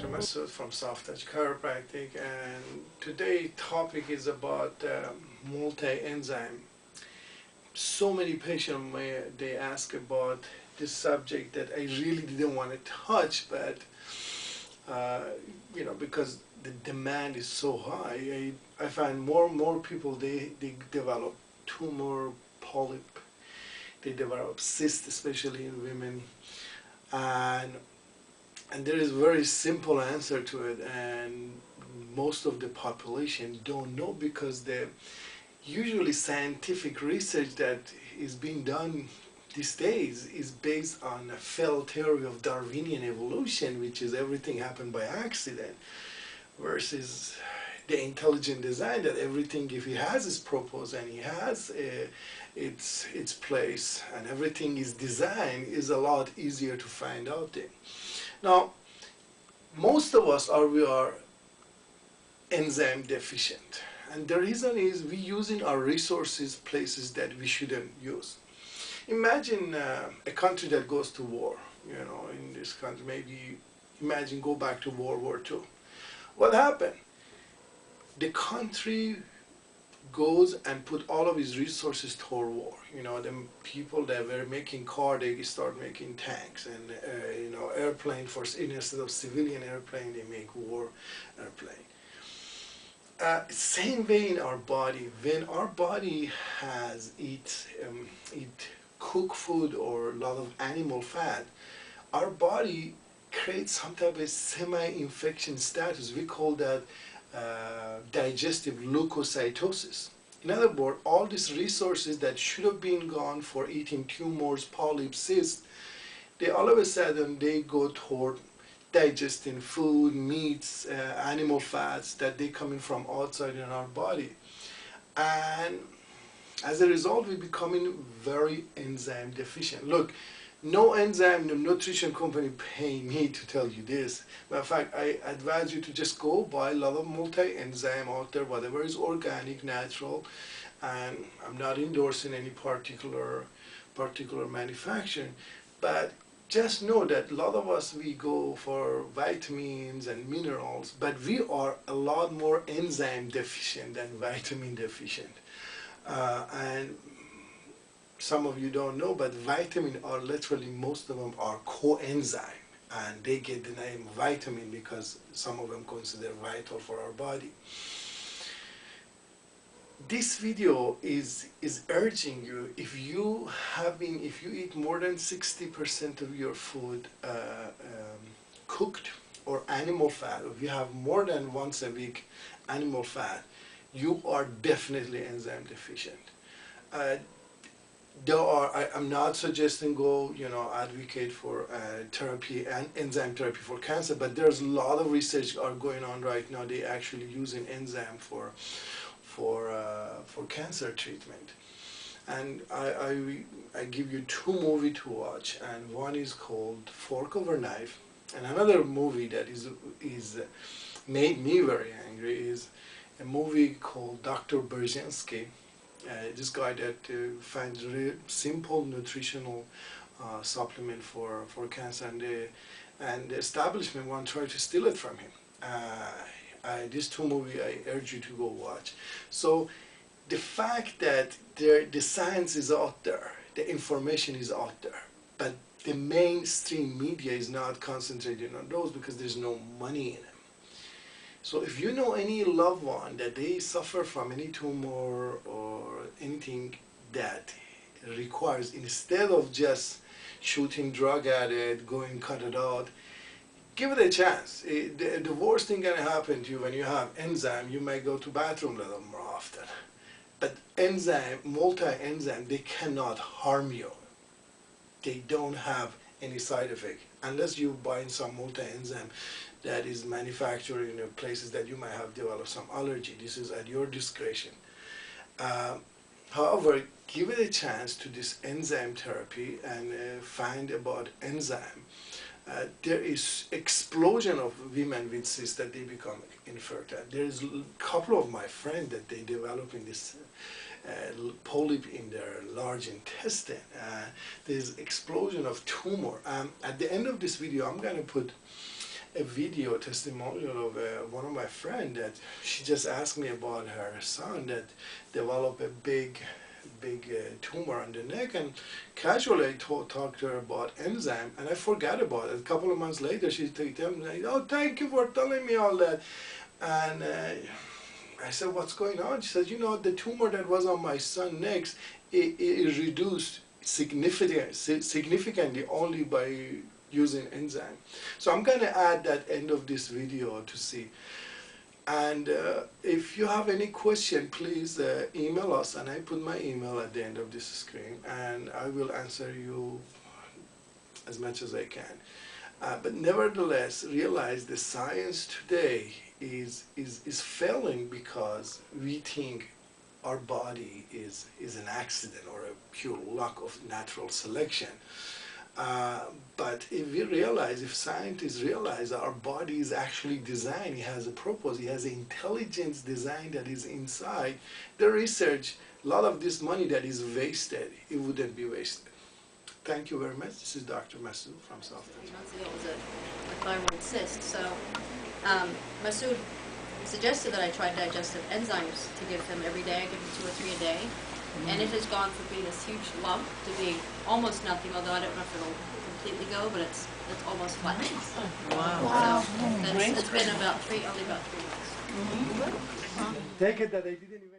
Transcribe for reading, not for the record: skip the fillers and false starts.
Masud from Soft Touch Chiropractic, and today's topic is about multi-enzyme. So many patients they ask about this subject that I really didn't want to touch, but uh, because the demand is so high, I find more and more people they develop tumor, polyp, they develop cysts, especially in women, and there is a very simple answer to it, and most of the population don't know because the usually scientific research that is being done these days is based on a failed theory of Darwinian evolution, which is everything happened by accident, versus the intelligent design that everything, if he has his purpose and he has its place and everything is designed, is a lot easier to find out there. Now, most of us we are enzyme deficient, and the reason is we using our resources places that we shouldn't use. Imagine a country that goes to war. In this country, maybe imagine go back to World War II. What happened? The country goes and put all of his resources toward war. The people that were making car, they start making tanks, and airplane for instead of civilian airplane, they make war airplane. Same way in our body. When our body has eat cooked food or a lot of animal fat, our body creates some type of semi-infection status. We call that digestive leukocytosis. In other words, all these resources that should have been gone for eating tumors, polyps, cysts, they all of a sudden they go toward digesting food, meats, animal fats that they coming from outside in our body. And as a result, we're becoming very enzyme deficient. Look, no enzyme, no nutrition company paying me to tell you this. Matter of fact, I advise you to just go buy a lot of multi-enzyme out there, whatever is organic, natural, and I'm not endorsing any particular manufacturing, but just know that a lot of us, we go for vitamins and minerals, but we are a lot more enzyme deficient than vitamin deficient. And some of you don't know, but vitamins are literally, most of them are coenzyme, and they get the name vitamin because some of them considered vital for our body. This video is urging you, if you eat more than 60% of your food cooked or animal fat, if you have more than once a week animal fat, you are definitely enzyme deficient. I'm not suggesting go, advocate for therapy and enzyme therapy for cancer, but there's a lot of research are going on right now. They actually using enzyme for cancer treatment. And I give you two movies to watch, and one is called Fork Over Knife, and another movie that is made me very angry is a movie called Dr. Brzezinski. This guy that finds really simple nutritional supplement for cancer, and the establishment want to try to steal it from him. These two movies I urge you to go watch. So the fact that the science is out there, the information is out there, but the mainstream media is not concentrating on those because there's no money in them. So if you know any loved one that they suffer from any tumor or anything that requires, instead of just shooting drug at it, going cut it out, give it a chance. The worst thing gonna happen to you when you have enzyme, you may go to bathroom a little more often. But enzyme, multi-enzyme, they cannot harm you. They don't have any side effect unless you buy some multi-enzyme that is manufactured in places that you might have developed some allergy. This is at your discretion. However, give it a chance to this enzyme therapy and find about enzyme. There is explosion of women with cysts that they become infertile. There is a couple of my friends that they develop in this polyp in their large intestine. There's explosion of tumor. At the end of this video, I'm going to put a video testimonial of one of my friends that she just asked me about her son that developed a big tumor on the neck, and casually I talked to her about Enzyme, and I forgot about it. A couple of months later she told me, oh, thank you for telling me all that. And I said, what's going on? She said, you know, the tumor that was on my son's neck, it reduced significantly only by using Enzyme. So I'm going to add that end of this video to see. And if you have any question, please email us, and I put my email at the end of this screen, and I will answer you as much as I can. But nevertheless, realize the science today is failing because we think our body is an accident or a pure luck of natural selection. But if we realize, if scientists realize our body is actually designed, it has a purpose, it has an intelligence design that is inside, the research, a lot of this money that is wasted, it wouldn't be wasted. Thank you very much. This is Dr. Masood from South Africa. 3 months ago it was a thyroid cyst, so Masood suggested that I try digestive enzymes to give him every day. I give him 2 or 3 a day. And it has gone from being this huge lump to being almost nothing, although I don't know if it'll completely go, but it's almost flat. Wow. So it's been about only about 3 months. Take it that I didn't even